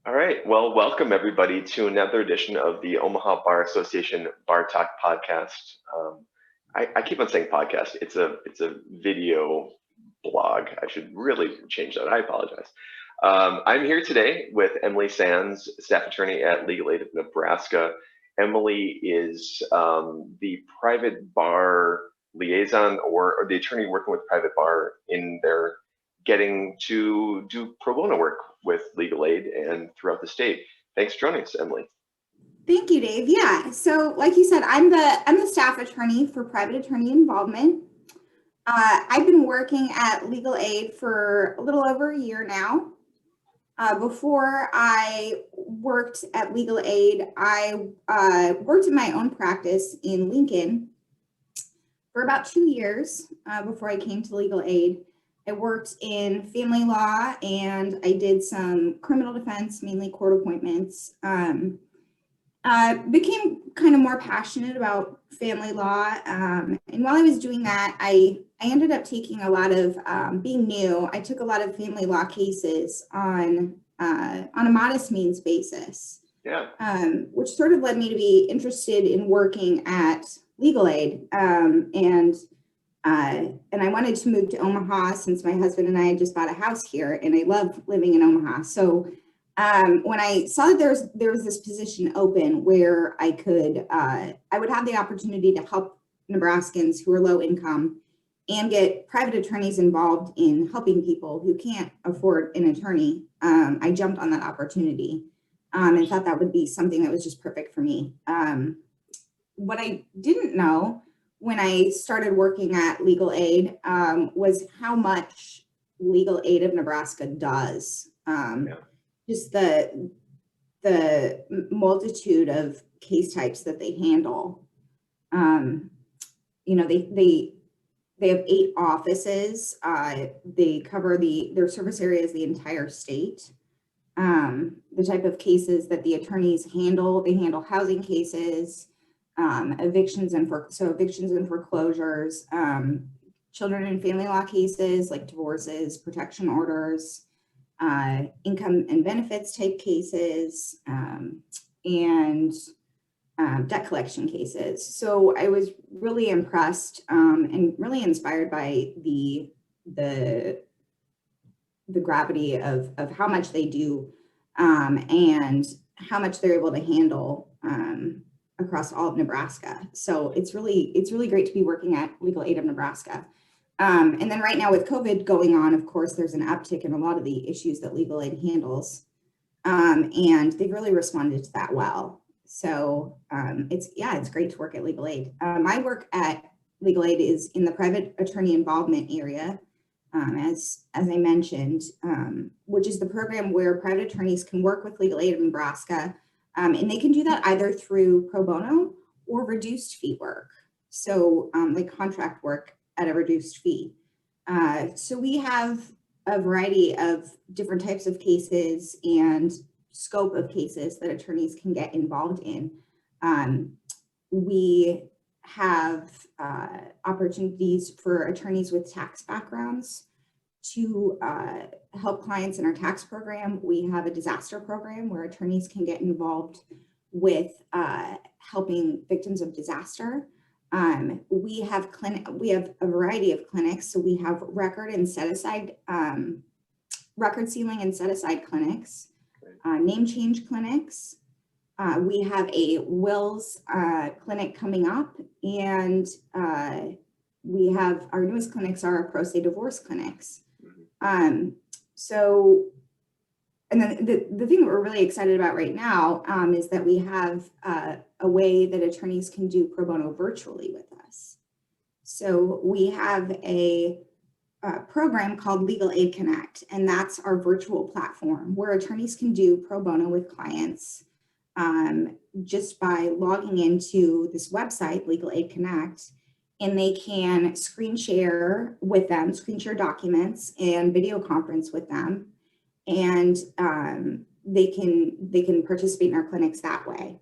All right. Well, welcome everybody to another edition of the Omaha Bar Association Bar Talk podcast. I keep on saying podcast. It's a video blog. I should really change that. I apologize. I'm here today with Emily Sands, staff attorney at Legal Aid of Nebraska. Emily is the private bar liaison or the attorney working with private bar in their getting to do pro bono work with legal aid and throughout the state. Thanks for joining us, Emily. Thank you, Dave. Yeah. So like you said, I'm the staff attorney for private attorney involvement. I've been working at Legal Aid for a little over a year now. Before I worked at Legal Aid, I worked in my own practice in Lincoln for about 2 years before I came to Legal Aid. I worked in family law and I did some criminal defense, mainly court appointments. Became kind of more passionate about family law. And while I was doing that, I ended up taking a lot of, being new, I took a lot of family law cases on a modest means basis. Yeah. Which sort of led me to be interested in working at Legal Aid. And I wanted to move to Omaha since my husband and I had just bought a house here, and I love living in Omaha. So when I saw that there was this position open where I would have the opportunity to help Nebraskans who are low income and get private attorneys involved in helping people who can't afford an attorney, I jumped on that opportunity and thought that would be something that was just perfect for me. What I didn't know when I started working at Legal Aid was how much Legal Aid of Nebraska does. Just the multitude of case types that they handle. They have 8 offices. They cover their service area is the entire state. The type of cases that the attorneys handle, they handle housing cases, evictions and foreclosures, children and family law cases like divorces, protection orders, income and benefits type cases, and debt collection cases. So I was really impressed and really inspired by the gravity of how much they do and how much they're able to handle across all of Nebraska. So it's really great to be working at Legal Aid of Nebraska. And then right now with COVID going on, of course, there's an uptick in a lot of the issues that Legal Aid handles. And they've really responded to that well. So it's great to work at Legal Aid. My work at Legal Aid is in the private attorney involvement area, as I mentioned, which is the program where private attorneys can work with Legal Aid of Nebraska. And they can do that either through pro bono or reduced fee work. So like contract work at a reduced fee. So we have a variety of different types of cases and scope of cases that attorneys can get involved in. We have opportunities for attorneys with tax backgrounds to help clients in our tax program. We have a disaster program where attorneys can get involved with helping victims of disaster. We have a variety of clinics. So we have record sealing and set aside clinics, name change clinics. We have a wills clinic coming up, and we have our newest clinics are our pro se divorce clinics. And then the thing that we're really excited about right now is that we have a way that attorneys can do pro bono virtually with us. So we have a program called Legal Aid Connect, and that's our virtual platform where attorneys can do pro bono with clients just by logging into this website, Legal Aid Connect, and they can screen share documents and video conference with them. And they can participate in our clinics that way.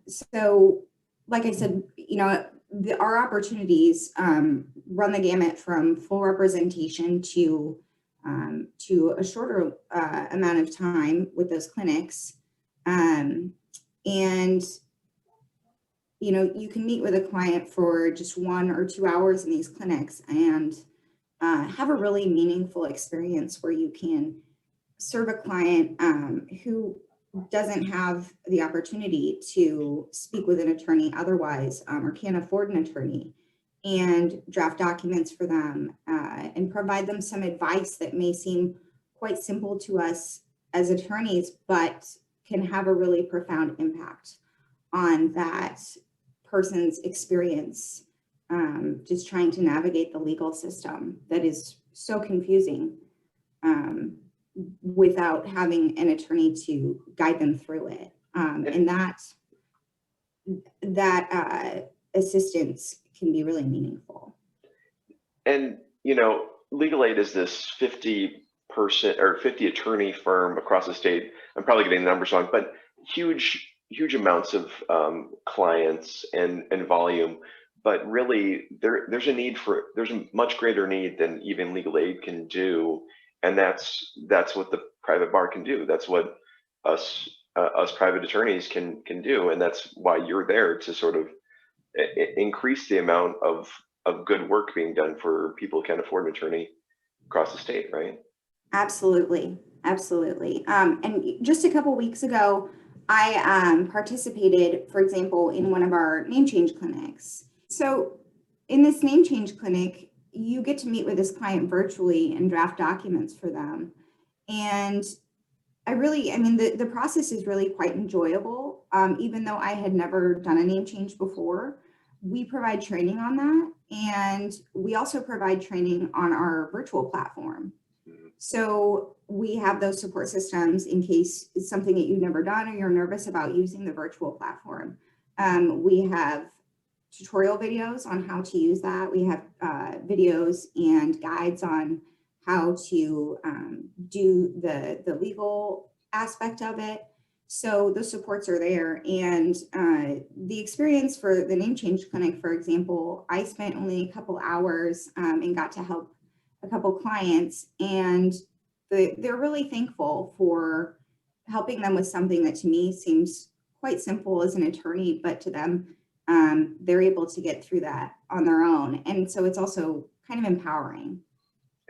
So like I said, our opportunities run the gamut from full representation to to a shorter amount of time with those clinics. And, you know, you can meet with a client for just 1 or 2 hours in these clinics and have a really meaningful experience where you can serve a client who doesn't have the opportunity to speak with an attorney otherwise, or can't afford an attorney, and draft documents for them and provide them some advice that may seem quite simple to us as attorneys, but can have a really profound impact on that person's experience, just trying to navigate the legal system that is so confusing, without having an attorney to guide them through it. And that assistance can be really meaningful. And, you know, Legal Aid is this 50-person or 50 attorney firm across the state. I'm probably getting the numbers wrong, but huge amounts of clients and volume. But really, there's a much greater need than even Legal Aid can do, and that's what the private bar can do. That's what us private attorneys can do, and that's why you're there to sort of increase the amount of good work being done for people who can't afford an attorney across the state, right? Absolutely. And just a couple weeks ago, I participated, for example, in one of our name change clinics. So in this name change clinic, you get to meet with this client virtually and draft documents for them. And the process is really quite enjoyable. Even though I had never done a name change before, we provide training on that. And we also provide training on our virtual platform. So we have those support systems in case it's something that you've never done or you're nervous about using the virtual platform. We have tutorial videos on how to use that. We have videos and guides on how to do the legal aspect of it. So those supports are there. And the experience for the name change clinic, for example, I spent only a couple hours and got to help a couple clients, and they're really thankful for helping them with something that to me seems quite simple as an attorney, but to them, they're able to get through that on their own. And so it's also kind of empowering.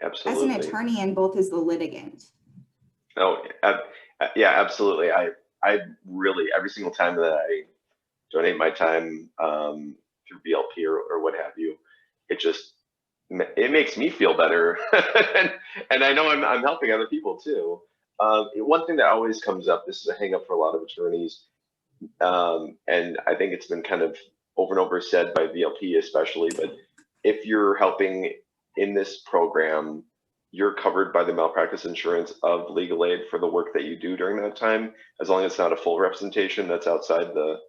Absolutely. As an attorney and both as the litigant. Oh, yeah, absolutely. I really, every single time that I donate my time through BLP or what have you, it makes me feel better. and I know I'm helping other people too. One thing that always comes up, this is a hang up for a lot of attorneys, and I think it's been kind of over and over said by VLP especially, but if you're helping in this program, you're covered by the malpractice insurance of Legal Aid for the work that you do during that time, as long as it's not a full representation that's outside the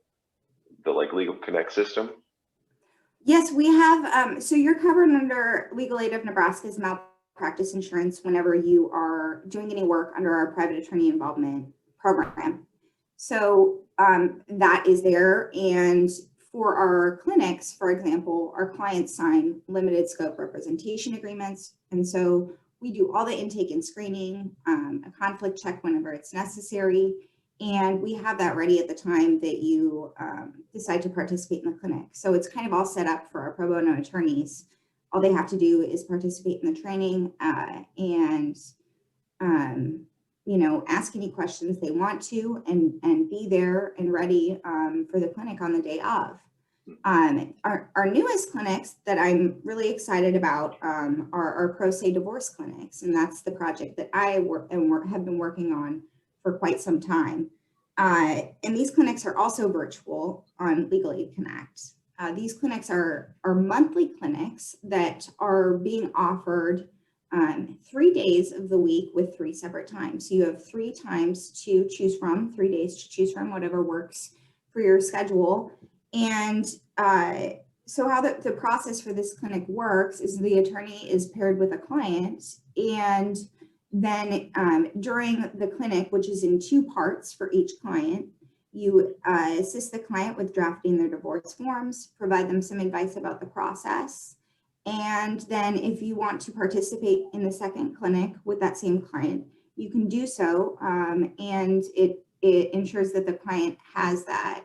like Legal Connect system. Yes, we have. So you're covered under Legal Aid of Nebraska's malpractice insurance whenever you are doing any work under our private attorney involvement program. So that is there. And for our clinics, for example, our clients sign limited scope representation agreements. And so we do all the intake and screening, a conflict check whenever it's necessary. And we have that ready at the time that you decide to participate in the clinic. So it's kind of all set up for our pro bono attorneys. All they have to do is participate in the training and ask any questions they want to and be there and ready for the clinic on the day of. Our newest clinics that I'm really excited about are our pro se divorce clinics. And that's the project that I have been working on for quite some time. And these clinics are also virtual on Legal Aid Connect. These clinics are monthly clinics that are being offered 3 days of the week with 3 separate times. So you have 3 times to choose from, 3 days to choose from, whatever works for your schedule. And so how the process for this clinic works is the attorney is paired with a client, and then during the clinic, which is in 2 parts for each client, you assist the client with drafting their divorce forms, provide them some advice about the process, And then if you want to participate in the second clinic with that same client, you can do so. And it ensures that the client has that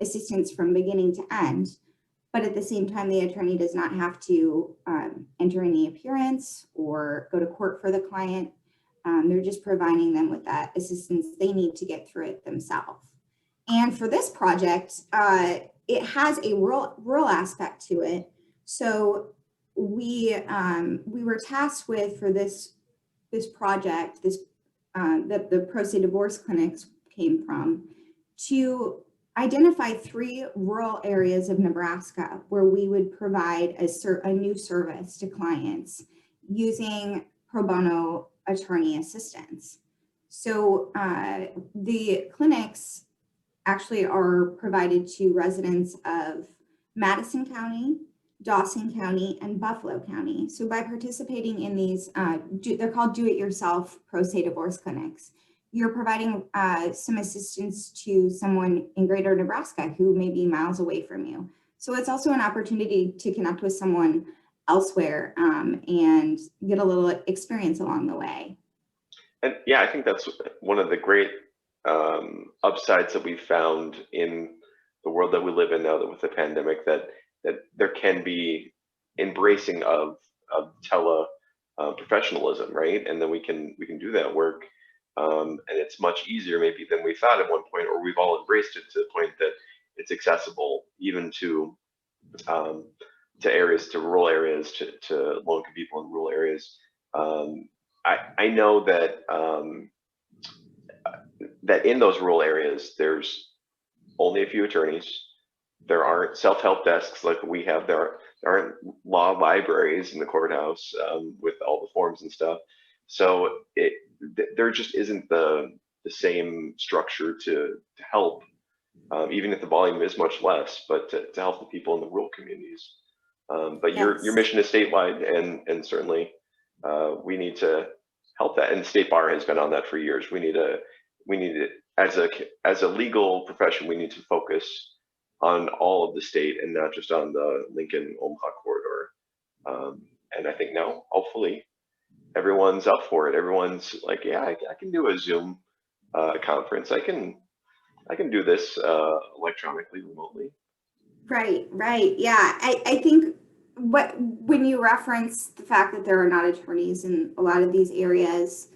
assistance from beginning to end. But at the same time, the attorney does not have to enter any appearance or go to court for the client. They're just providing them with that assistance they need to get through it themselves. And for this project, it has a rural aspect to it. So we were tasked with, for this project, that the pro se divorce clinics came from, to identify 3 rural areas of Nebraska where we would provide a new service to clients using pro bono attorney assistance. So the clinics actually are provided to residents of Madison County, Dawson County, and Buffalo County. So by participating in these, they're called do-it-yourself pro se divorce clinics, you're providing some assistance to someone in greater Nebraska who may be miles away from you. So it's also an opportunity to connect with someone elsewhere and get a little experience along the way. And yeah, I think that's one of the great upsides that we've found in the world that we live in now, that with the pandemic, that there can be embracing of tele professionalism, right? And then we can do that work, and it's much easier maybe than we thought at one point, or we've all embraced it to the point that it's accessible even to areas, to rural areas, to low income people in rural areas. I know that that in those rural areas, there's only a few attorneys. There aren't self-help desks like we have. There aren't law libraries in the courthouse with all the forms and stuff. So there just isn't the same structure to help, even if the volume is much less, but to help the people in the rural communities. But Yes. your mission is statewide, and certainly we need to help that. And the state bar has been on that for years. We need to, as a legal profession, we need to focus on all of the state and not just on the Lincoln Omaha corridor. And I think now, hopefully, everyone's up for it. Everyone's like, yeah, I can do a Zoom conference. I can do this electronically, remotely. Right. Yeah, I think when you reference the fact that there are not attorneys in a lot of these areas,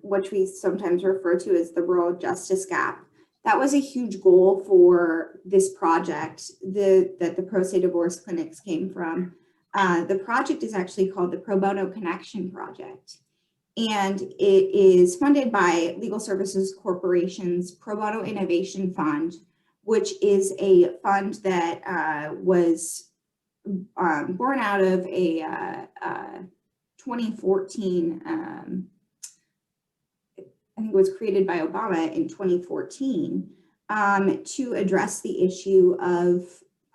which we sometimes refer to as the rural justice gap, that was a huge goal for this project that the pro se divorce clinics came from. The project is actually called the Pro Bono Connection Project, and it is funded by Legal Services Corporation's Pro Bono Innovation Fund, which is a fund that was born out of a 2014, I think it was created by Obama in 2014 to address the issue of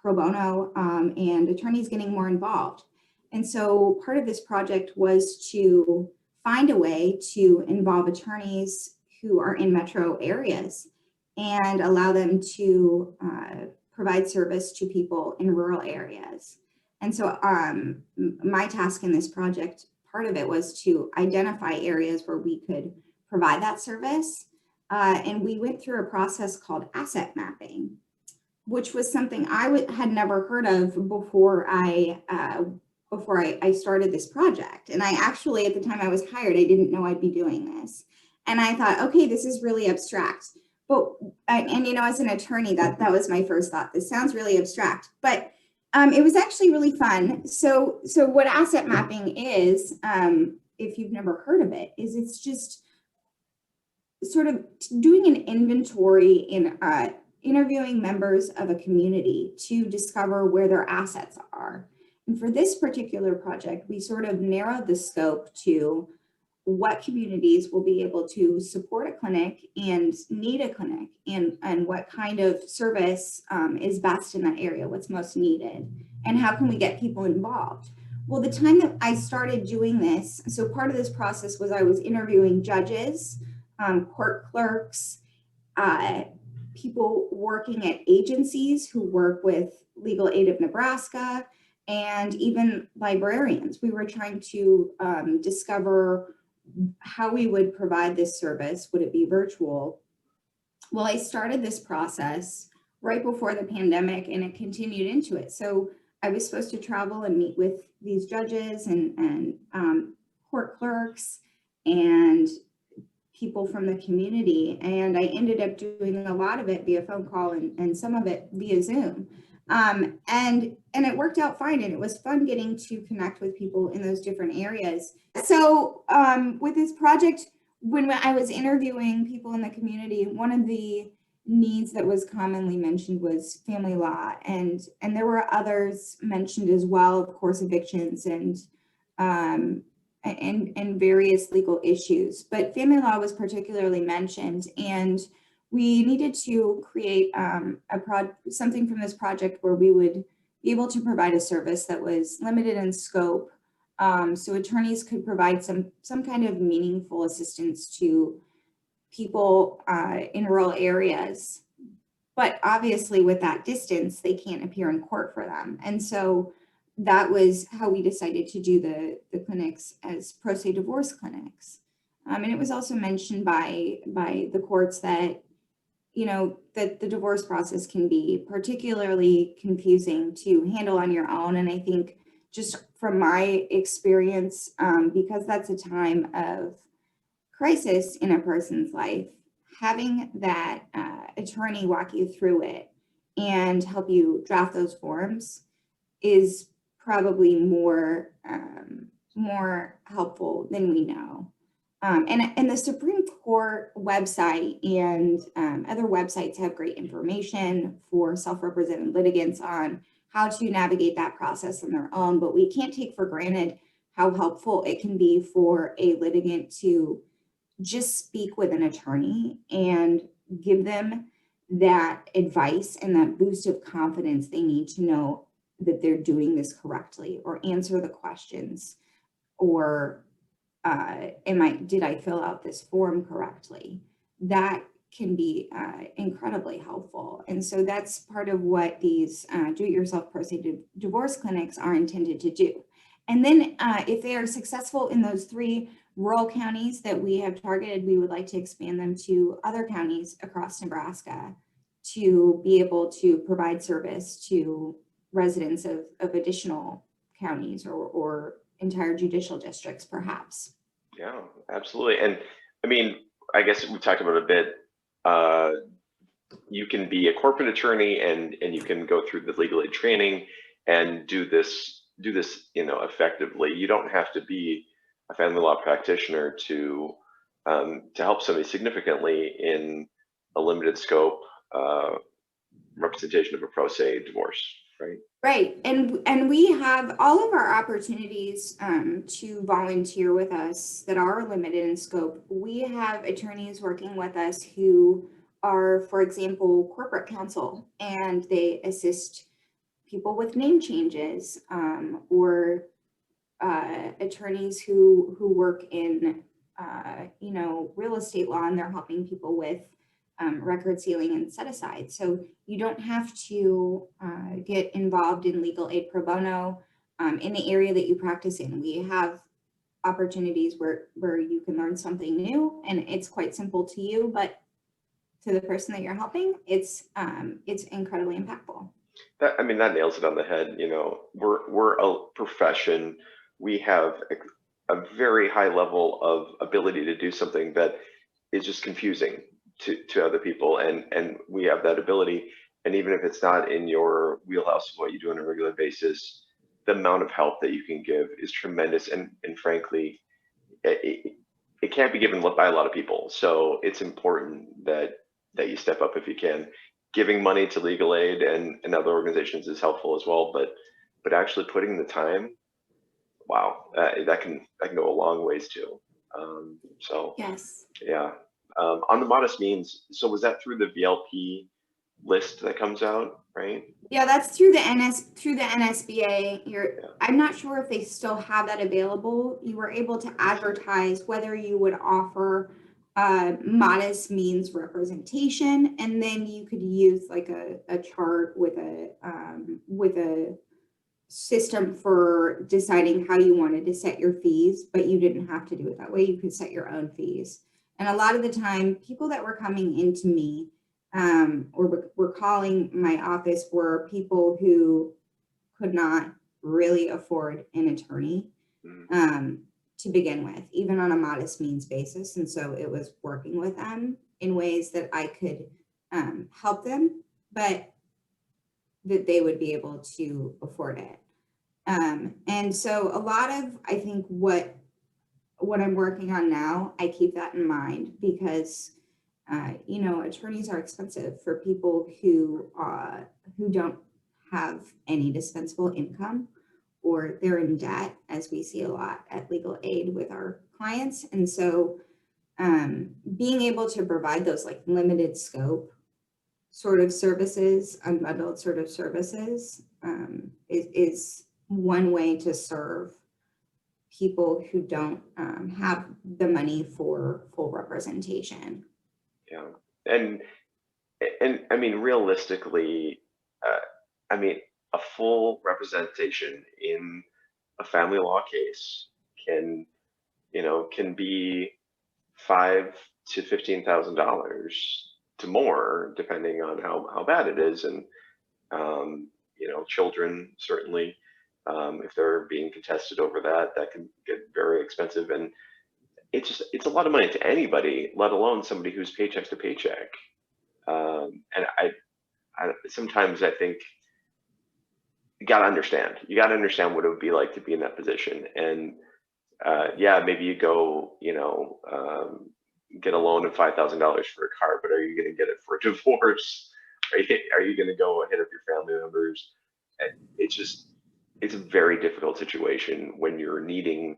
pro bono and attorneys getting more involved. And so part of this project was to find a way to involve attorneys who are in metro areas and allow them to provide service to people in rural areas. And so my task in this project, part of it was to identify areas where we could provide that service. And we went through a process called asset mapping, which was something I had never heard of before I started this project. And I actually, at the time I was hired, I didn't know I'd be doing this. And I thought, okay, this is really abstract. But, and you know, as an attorney, that was my first thought. This sounds really abstract, but it was actually really fun. So what asset mapping is, if you've never heard of it, is it's just sort of doing an inventory in interviewing members of a community to discover where their assets are. And for this particular project, we sort of narrowed the scope to what communities will be able to support a clinic and need a clinic, and what kind of service is best in that area, what's most needed, and how can we get people involved. Well, the time that I started doing this, so part of this process was I was interviewing judges, court clerks, people working at agencies who work with Legal Aid of Nebraska, and even librarians. We were trying to discover how we would provide this service. Would it be virtual? Well, I started this process right before the pandemic, and it continued into it. So I was supposed to travel and meet with these judges and court clerks and people from the community. And I ended up doing a lot of it via phone call and some of it via Zoom. And it worked out fine. And it was fun getting to connect with people in those different areas. So with this project, when I was interviewing people in the community, one of the needs that was commonly mentioned was family law, and there were others mentioned as well, of course, evictions and various legal issues. But family law was particularly mentioned, and we needed to create something from this project where we would be able to provide a service that was limited in scope, so attorneys could provide some kind of meaningful assistance to people in rural areas. But obviously with that distance, they can't appear in court for them. And so that was how we decided to do the clinics as pro se divorce clinics. And it was also mentioned by the courts that, you know, that the divorce process can be particularly confusing to handle on your own. And I think just from my experience, because that's a time of crisis in a person's life, having that attorney walk you through it and help you draft those forms is probably more helpful than we know. And the Supreme Court website and other websites have great information for self-represented litigants on how to navigate that process on their own, but we can't take for granted how helpful it can be for a litigant to just speak with an attorney and give them that advice and that boost of confidence they need to know that they're doing this correctly, or answer the questions, or did I fill out this form correctly? That can be incredibly helpful. And so that's part of what these do-it-yourself pro se divorce clinics are intended to do. And then if they are successful in those 3 rural counties that we have targeted, we would like to expand them to other counties across Nebraska to be able to provide service to residents of additional counties or entire judicial districts, perhaps. Yeah, absolutely. And I mean, I guess we talked about a bit, you can be a corporate attorney and you can go through the legal aid training and do this, you know, effectively. You don't have to be a family law practitioner to help somebody significantly in a limited scope representation of a pro se divorce, right? Right. And we have all of our opportunities to volunteer with us that are limited in scope. We have attorneys working with us who are, for example, corporate counsel, and they assist people with name changes, or attorneys who work in, you know, real estate law, and they're helping people with record sealing and set aside. So you don't have to get involved in legal aid pro bono in the area that you practice in. We have opportunities where you can learn something new, and it's quite simple to you, but to the person that you're helping, it's incredibly impactful. I mean, that nails it on the head. You know, we're a profession. We have a very high level of ability to do something that is just confusing to other people, and we have that ability. And even if it's not in your wheelhouse of what you do on a regular basis, the amount of help that you can give is tremendous. And frankly, it can't be given by a lot of people. So it's important that you step up if you can. Giving money to legal aid and other organizations is helpful as well, but actually putting the time, wow, that can go a long ways too. So Yes. yeah. On the modest means, so was that through the VLP list that comes out, right? Yeah, that's through the NSBA. I'm not sure if they still have that available. You were able to advertise whether you would offer modest means representation, and then you could use like a chart with a system for deciding how you wanted to set your fees, but you didn't have to do it that way. You could set your own fees. And a lot of the time, people that were coming into me or were calling my office were people who could not really afford an attorney to begin with, even on a modest means basis. And so it was working with them in ways that I could help them, but that they would be able to afford it. And so a lot of, I think what I'm working on now, I keep that in mind because, you know, attorneys are expensive for people who don't have any dispensable income, or they're in debt, as we see a lot at Legal Aid with our clients. And so being able to provide those like limited scope sort of services, unbundled sort of services, is one way to serve people who don't have the money for full representation. Yeah, and I mean, realistically, I mean, a full representation in a family law case can, you know, can be $5,000 to $15,000 to more, depending on how bad it is, and you know, children certainly, if they're being contested over that, that can get very expensive, and it's a lot of money to anybody, let alone somebody who's paycheck to paycheck. And I sometimes I think you got to understand. You got to understand what it would be like to be in that position. And yeah, maybe you go, you know, get a loan of $5,000 for a car, but are you going to get it for a divorce? Are you going to go hit up your family members? And it's a very difficult situation when you're needing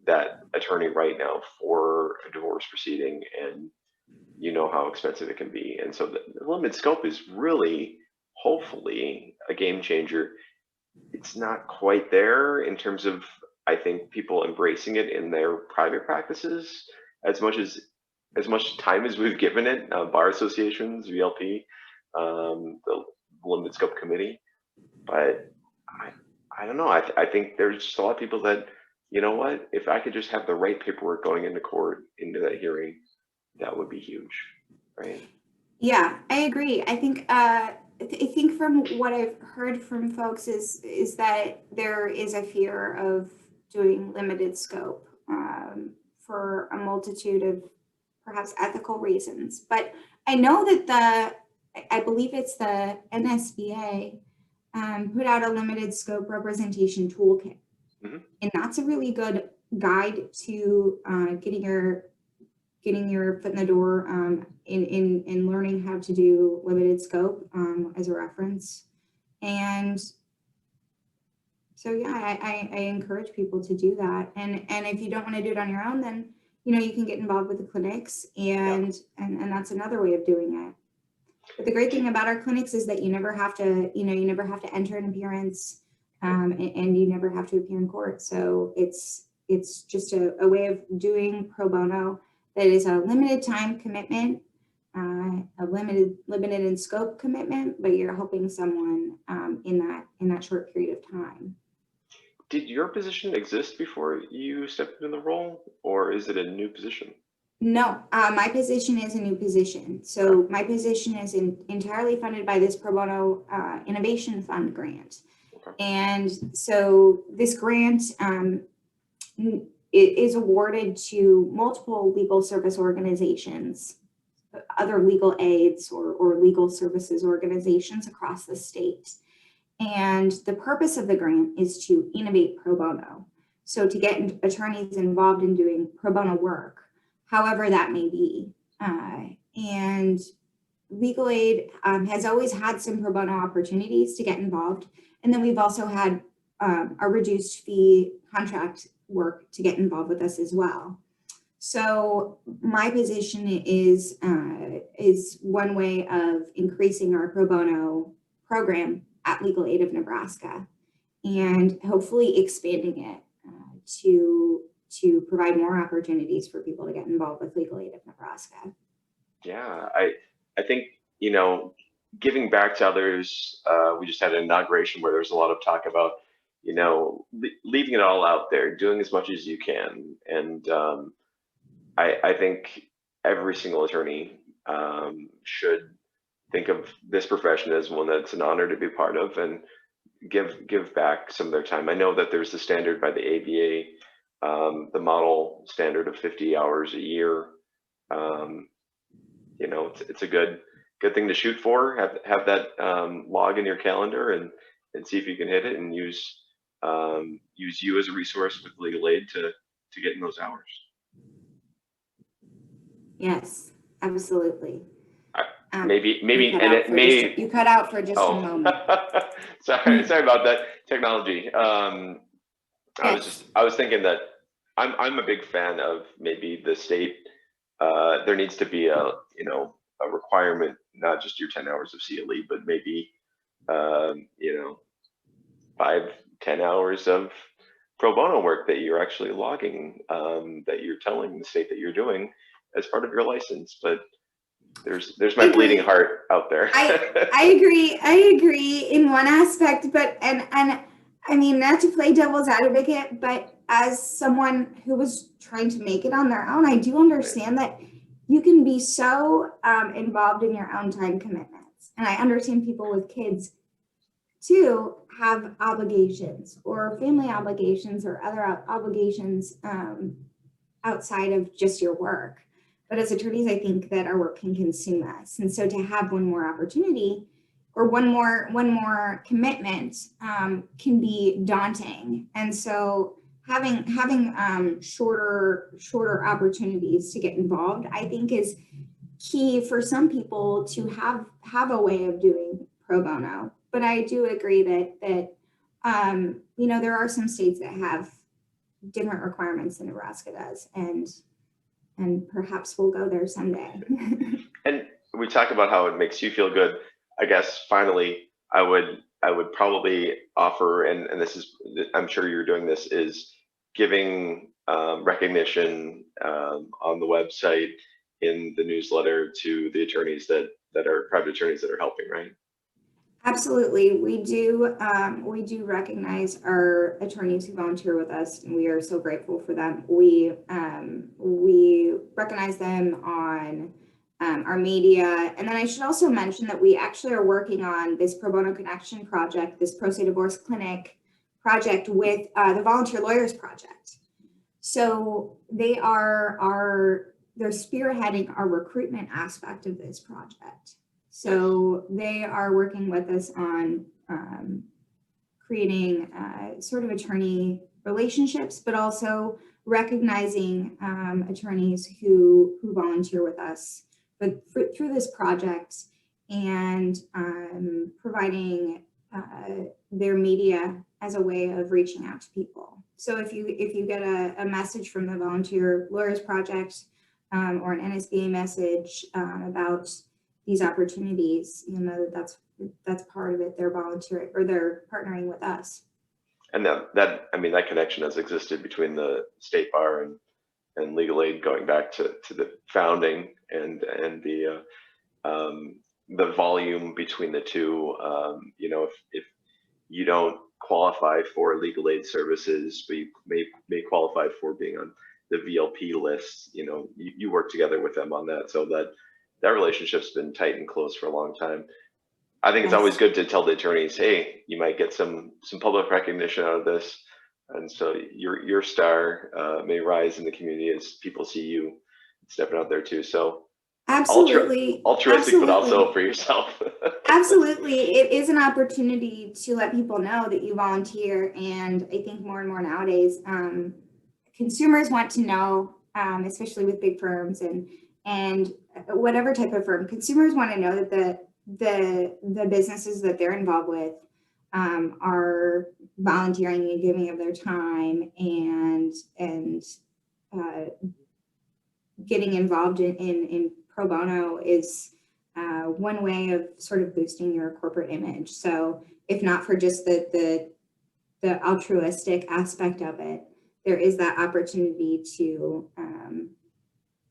that attorney right now for a divorce proceeding, and you know how expensive it can be. And so the limited scope is really, hopefully, a game changer. It's not quite there in terms of, I think, people embracing it in their private practices as much time as we've given it, bar associations, VLP, the limited scope committee. But I don't know. I think there's just a lot of people that, you know what, if I could just have the right paperwork going into court, into that hearing, that would be huge, right? Yeah, I agree. I think from what I've heard from folks is that there is a fear of doing limited scope for a multitude of perhaps ethical reasons. But I know that I believe it's the NSBA put out a limited scope representation toolkit. Mm-hmm. And that's a really good guide to getting your foot in the door in learning how to do limited scope as a reference. And so, yeah, I encourage people to do that. And if you don't want to do it on your own, then, you know, you can get involved with the clinics, and that's another way of doing it. But the great thing about our clinics is that you never have to, you never have to enter an appearance, and you never have to appear in court. So it's just a way of doing pro bono that is a limited time commitment, a limited in scope commitment, but you're helping someone in that short period of time. Did your position exist before you stepped into the role, or is it a new position? No, my position is a new position. So my position is entirely funded by this Pro Bono Innovation Fund grant. Okay. And so this grant is awarded to multiple legal service organizations, other legal aids or legal services organizations across the state. And the purpose of the grant is to innovate pro bono. So to get attorneys involved in doing pro bono work, however that may be. And legal aid has always had some pro bono opportunities to get involved. And then we've also had a reduced fee contract work to get involved with us as well. So my position is one way of increasing our pro bono program at Legal Aid of Nebraska, and hopefully expanding it to provide more opportunities for people to get involved with Legal Aid of Nebraska. Yeah, I think, you know, giving back to others. We just had an inauguration where there's a lot of talk about leaving it all out there, doing as much as you can. And I think every single attorney should think of this profession as one that's an honor to be part of, and give back some of their time. I know that there's the standard by the ABA, the model standard of 50 hours a year. It's a good thing to shoot for. Have that log in your calendar, and see if you can hit it, and use you as a resource with legal aid to get in those hours. Yes, absolutely. Maybe, you cut out for just a moment. sorry about that technology. Yes. I was thinking that I'm a big fan of maybe the state. There needs to be a requirement, not just your 10 hours of CLE, but maybe 5-10 hours of pro bono work that you're actually logging, that you're telling the state that you're doing as part of your license. But there's my bleeding heart out there. I agree in one aspect, but and I mean, not to play devil's advocate, but as someone who was trying to make it on their own, I do understand that you can be so involved in your own time commitments. And I understand people with kids too have obligations or family obligations or other obligations outside of just your work. But as attorneys, I think that our work can consume us. And so to have one more opportunity or one more commitment can be daunting. And so having shorter opportunities to get involved, I think, is key for some people to have a way of doing pro bono. But I do agree that there are some states that have different requirements than Nebraska does, and perhaps we'll go there someday. And we talk about how it makes you feel good. I guess finally, I would probably offer, and this is, I'm sure you're doing this, is giving recognition on the website, in the newsletter, to the attorneys that are private attorneys that are helping, right? Absolutely. We do recognize our attorneys who volunteer with us, and we are so grateful for them. We recognize them on our media. And then I should also mention that we actually are working on this Pro Bono Connection project, this Pro Se Divorce Clinic project, with the Volunteer Lawyers Project. So they're spearheading our recruitment aspect of this project. So they are working with us on creating sort of attorney relationships, but also recognizing attorneys who volunteer with us through this project, and providing their media as a way of reaching out to people. So if you get a message from the Volunteer Lawyers Project or an NSBA message about these opportunities, that's part of it. They're volunteering, or they're partnering with us. And that connection has existed between the State Bar and legal aid going back to the founding, and the volume between the two. If you don't qualify for legal aid services, but you may qualify for being on the VLP list, you work together with them on that, so that relationship's been tight and close for a long time. I think it's always good to tell the attorneys, hey, you might get some public recognition out of this, and so your star may rise in the community as people see you stepping out there too. So absolutely, altruistic, but also for yourself. Absolutely, it is an opportunity to let people know that you volunteer, and I think more and more nowadays, consumers want to know, especially with big firms and whatever type of firm, consumers want to know that the businesses that they're involved with are volunteering and giving of their time, and getting involved in pro bono is one way of sort of boosting your corporate image. So if not for just the altruistic aspect of it, there is that opportunity to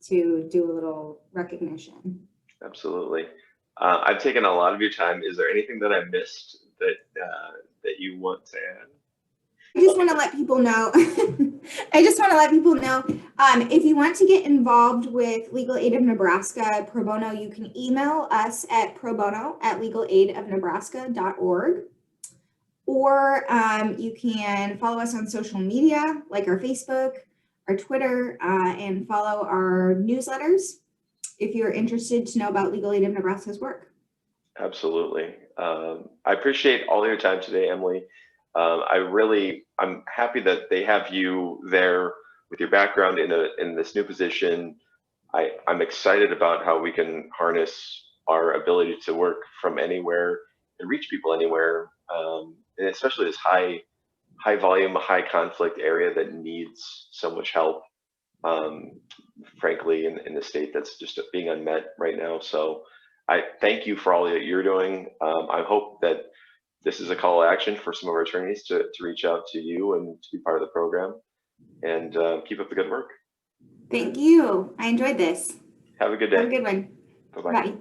do a little recognition. Absolutely. I've taken a lot of your time. Is there anything that I missed that you want to add? I just want to let people know. I just want to let people know, if you want to get involved with Legal Aid of Nebraska pro bono, you can email us at probono@legalaidofnebraska.org, or you can follow us on social media, like our Facebook, our Twitter, and follow our newsletters if you're interested to know about Legal Aid of Nebraska's work. Absolutely. I appreciate all your time today, Emily. I'm happy that they have you there with your background in this new position. I'm excited about how we can harness our ability to work from anywhere and reach people anywhere, and especially this high volume, high conflict area that needs so much help. Frankly, in the state that's just being unmet right now. So I thank you for all that you're doing. I hope that this is a call to action for some of our attorneys to reach out to you and to be part of the program, and keep up the good work. Thank you. I enjoyed this. Have a good day. Have a good one. Bye-bye. Bye.